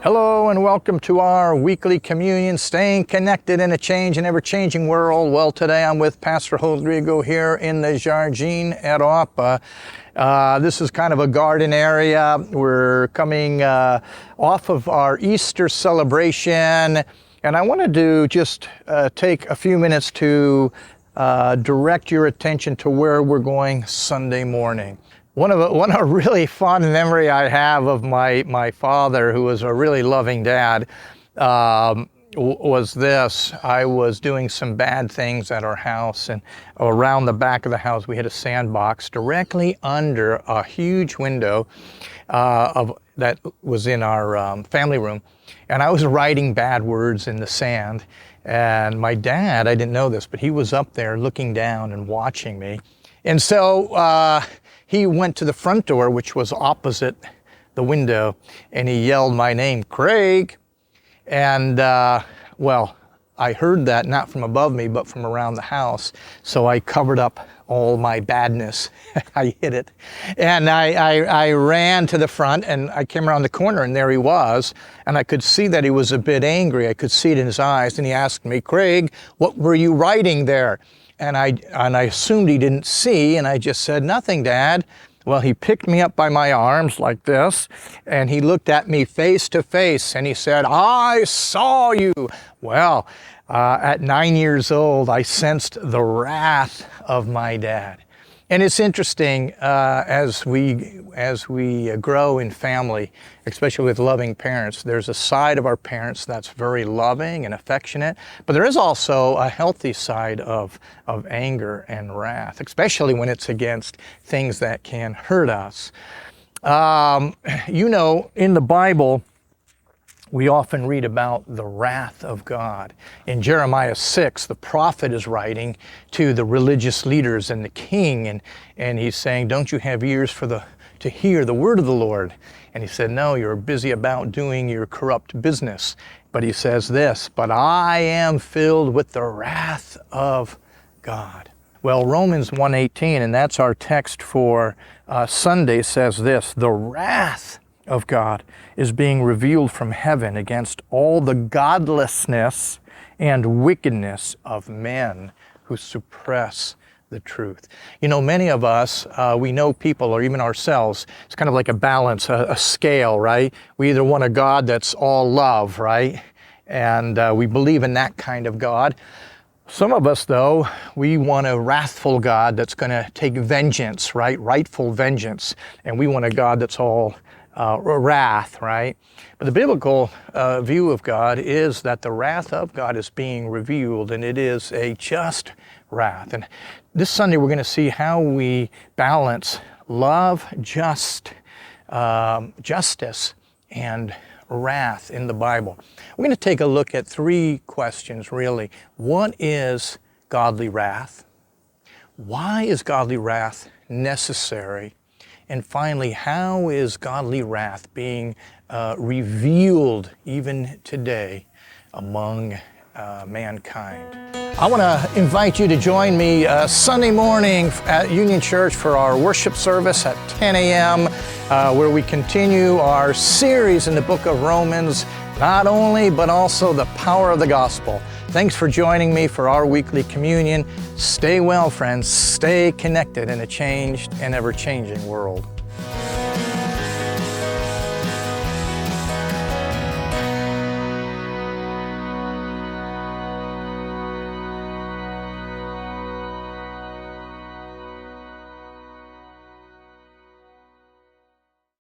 Hello and welcome to our weekly communion, staying connected in a change and ever-changing world. Well, today I'm with Pastor Rodrigo here in the Jardim Europa. This is kind of a garden area. We're coming off of our Easter celebration, and I wanted to just take a few minutes to direct your attention to where we're going Sunday morning. One of a really fond memory I have of my father, who was a really loving dad, was this. I was doing some bad things at our house, and around the back of the house we had a sandbox directly under a huge window that was in our family room. And I was writing bad words in the sand, and my dad, I didn't know this, but he was up there looking down and watching me. And so he went to the front door, which was opposite the window, and he yelled my name, Craig. And well, I heard that not from above me, but from around the house. So I covered up all my badness. I hid it. And I ran to the front, and I came around the corner, and there he was. And I could see that he was a bit angry. I could see it in his eyes. And he asked me, Craig, what were you writing there? And I assumed he didn't see, and I just said, nothing, Dad. Well, he picked me up by my arms like this, and he looked at me face to face, and he said, I saw you. Well, at 9 years old, I sensed the wrath of my dad. And it's interesting, as we grow in family, especially with loving parents, there's a side of our parents that's very loving and affectionate, but there is also a healthy side of anger and wrath, especially when it's against things that can hurt us. You know, in the Bible, we often read about the wrath of God. In Jeremiah 6, the prophet is writing to the religious leaders and the king, and he's saying, don't you have ears to hear the word of the Lord? And he said, no, you're busy about doing your corrupt business. But he says this, but I am filled with the wrath of God. Well, Romans 1:18, and that's our text for Sunday, says this, the wrath of God is being revealed from heaven against all the godlessness and wickedness of men who suppress the truth. You know, many of us, we know people, or even ourselves, it's kind of like a balance, a scale, right? We either want a God that's all love, right? And we believe in that kind of God. Some of us, though, we want a wrathful God that's going to take vengeance, right? Rightful vengeance. And we want a God that's all wrath, right? But the biblical view of God is that the wrath of God is being revealed, and it is a just wrath. And this Sunday we're going to see how we balance love, justice, and wrath in the Bible. We're going to take a look at three questions, really. What is godly wrath? Why is godly wrath necessary? And finally, how is godly wrath being revealed even today among mankind? I want to invite you to join me Sunday morning at Union Church for our worship service at 10 a.m., where we continue our series in the book of Romans, not only, but also the power of the gospel. Thanks for joining me for our weekly communion. Stay well, friends. Stay connected in a changed and ever-changing world.